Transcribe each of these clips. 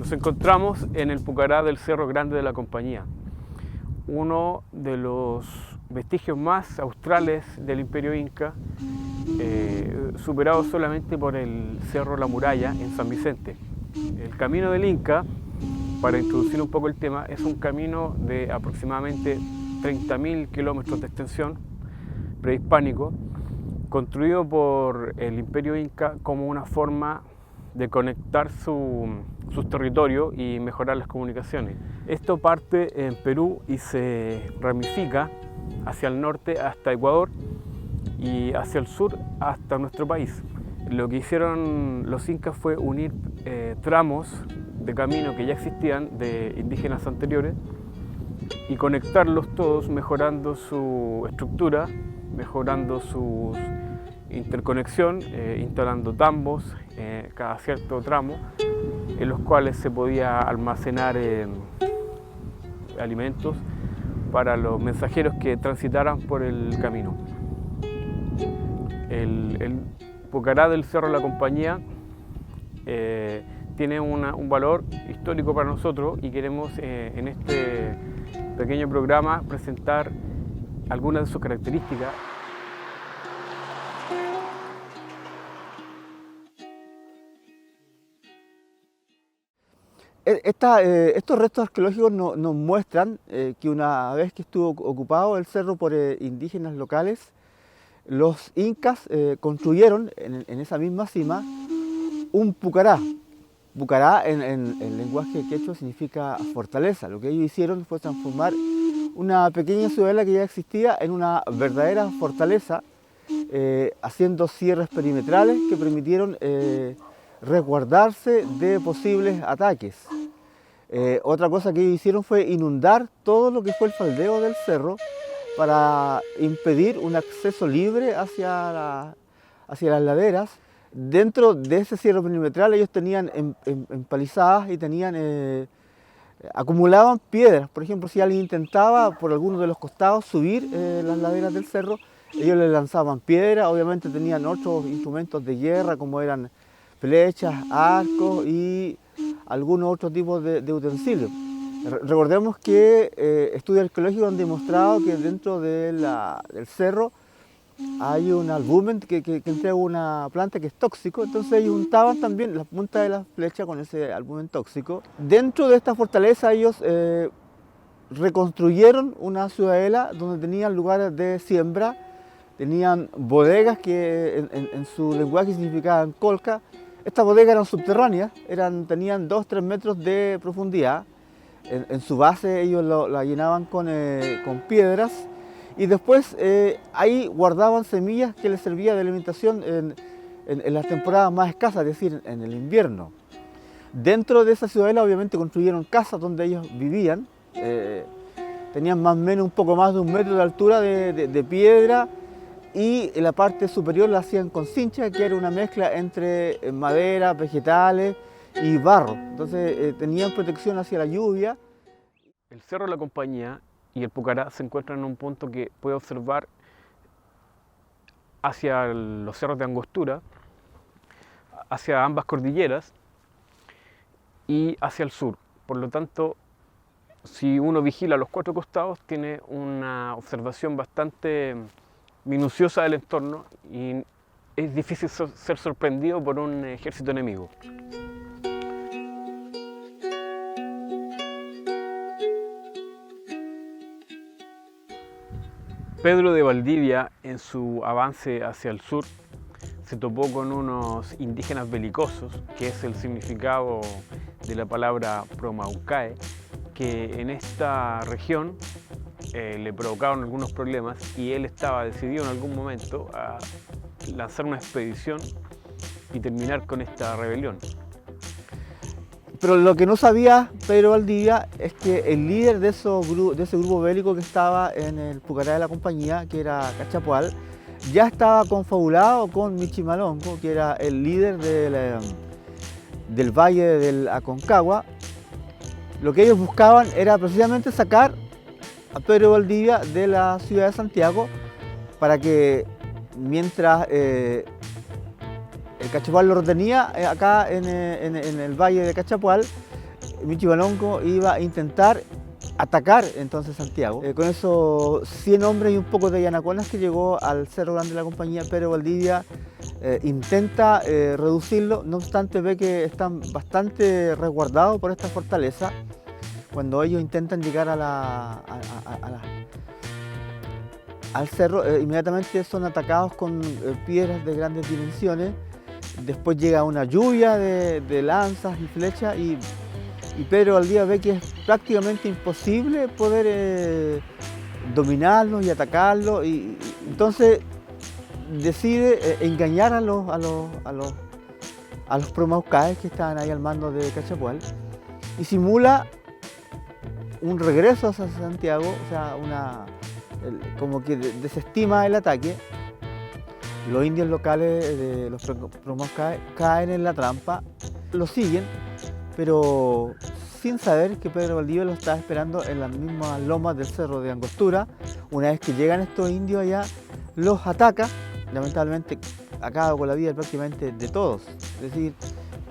Nos encontramos en el Pucará del Cerro Grande de la Compañía, uno de los vestigios más australes del Imperio Inca, superado solamente por el Cerro La Muralla en San Vicente. El camino del Inca, para introducir un poco el tema, es un camino de aproximadamente 30.000 kilómetros de extensión, prehispánico, construido por el Imperio Inca como una forma de conectar sus territorios y mejorar las comunicaciones. Esto parte en Perú y se ramifica hacia el norte hasta Ecuador y hacia el sur hasta nuestro país. Lo que hicieron los incas fue unir tramos de camino que ya existían de indígenas anteriores y conectarlos todos, mejorando su estructura, mejorando su interconexión, instalando tambos cada cierto tramo en los cuales se podía almacenar alimentos para los mensajeros que transitaran por el camino. El Pucará del Cerro La Compañía tiene un valor histórico para nosotros y queremos en este pequeño programa presentar algunas de sus características. Estos restos arqueológicos nos muestran que una vez que estuvo ocupado el cerro por indígenas locales, los incas construyeron en esa misma cima un pucará. Pucará en lenguaje quechua significa fortaleza. Lo que ellos hicieron fue transformar una pequeña ciudadela que ya existía en una verdadera fortaleza, haciendo cierres perimetrales que permitieron resguardarse de posibles ataques. Otra cosa que ellos hicieron fue inundar todo lo que fue el faldeo del cerro para impedir un acceso libre hacia las laderas. Dentro de ese cierre perimetral ellos tenían empalizadas y acumulaban piedras. Por ejemplo, si alguien intentaba por alguno de los costados subir las laderas del cerro, ellos le lanzaban piedras. Obviamente tenían otros instrumentos de guerra como eran flechas, arcos y algunos otros tipos de utensilios. Recordemos que estudios arqueológicos han demostrado que dentro del cerro hay un albumen que entrega una planta que es tóxico, entonces ellos untaban también la punta de la flecha con ese albumen tóxico. Dentro de esta fortaleza ellos reconstruyeron una ciudadela donde tenían lugares de siembra, tenían bodegas que en su lenguaje significaban colca. Estas bodegas eran subterráneas, tenían 2-3 metros de profundidad. En su base ellos la llenaban con piedras y después ahí guardaban semillas que les servían de alimentación en las temporadas más escasas, es decir, en el invierno. Dentro de esa ciudadela obviamente construyeron casas donde ellos vivían. Tenían más o menos un poco más de 1 metro de altura de piedra, y en la parte superior la hacían con cincha, que era una mezcla entre madera, vegetales y barro. Entonces tenían protección hacia la lluvia. El Cerro La Compañía y el Pucará se encuentran en un punto que puede observar hacia los cerros de Angostura, hacia ambas cordilleras y hacia el sur. Por lo tanto, si uno vigila los 4 costados, tiene una observación bastante minuciosa del entorno y es difícil ser sorprendido por un ejército enemigo. Pedro de Valdivia, en su avance hacia el sur, se topó con unos indígenas belicosos, que es el significado de la palabra Promaucae, que en esta región le provocaron algunos problemas y él estaba decidido en algún momento a lanzar una expedición y terminar con esta rebelión. Pero lo que no sabía Pedro Valdivia es que el líder de ese grupo bélico que estaba en el Pucará de la Compañía, que era Cachapual, ya estaba confabulado con Michimalonco, que era el líder del valle del Aconcagua. Lo que ellos buscaban era precisamente sacar a Pedro Valdivia de la ciudad de Santiago para que mientras el Cachapual lo retenía acá en el valle de Cachapual, Michimalongo iba a intentar atacar entonces Santiago. Con esos 100 hombres y un poco de yanaconas que llegó al Cerro Grande de la Compañía, Pedro Valdivia intenta reducirlo, no obstante ve que están bastante resguardados por esta fortaleza. Cuando ellos intentan llegar al cerro, inmediatamente son atacados con piedras de grandes dimensiones. Después llega una lluvia de lanzas y flechas y Pedro Valdivia ve que es prácticamente imposible poder dominarlos y atacarlos, y entonces decide engañar a los promaucaes que estaban ahí al mando de Cachapual y simula un regreso hacia Santiago, o sea, como que desestima el ataque. Los indios locales de los promaucaes caen en la trampa, lo siguen, pero sin saber que Pedro Valdivia lo estaba esperando en las mismas lomas del Cerro de Angostura. Una vez que llegan estos indios allá, los ataca, lamentablemente acaba con la vida prácticamente de todos. Es decir,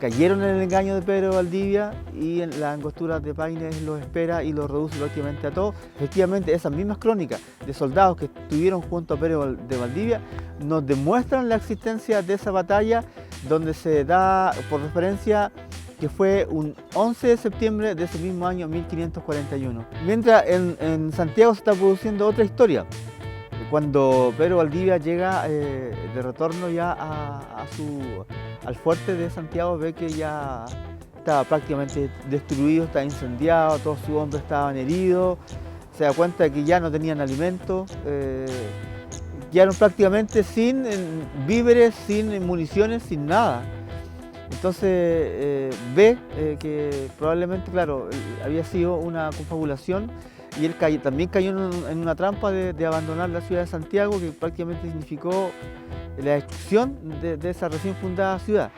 cayeron en el engaño de Pedro Valdivia y en las Angosturas de Paine los espera y los reduce prácticamente a todos. Efectivamente, esas mismas crónicas de soldados que estuvieron junto a Pedro de Valdivia nos demuestran la existencia de esa batalla, donde se da por referencia que fue un 11 de septiembre de ese mismo año 1541. Mientras en Santiago se está produciendo otra historia. Cuando Pedro Valdivia llega de retorno ya al fuerte de Santiago, ve que ya estaba prácticamente destruido, estaba incendiado, todos sus hombres estaban heridos, se da cuenta de que ya no tenían alimento, quedaron prácticamente sin víveres, sin municiones, sin nada. Entonces ve que probablemente, claro, había sido una confabulación y él también cayó en una trampa de abandonar la ciudad de Santiago, que prácticamente significó la destrucción de esa recién fundada ciudad.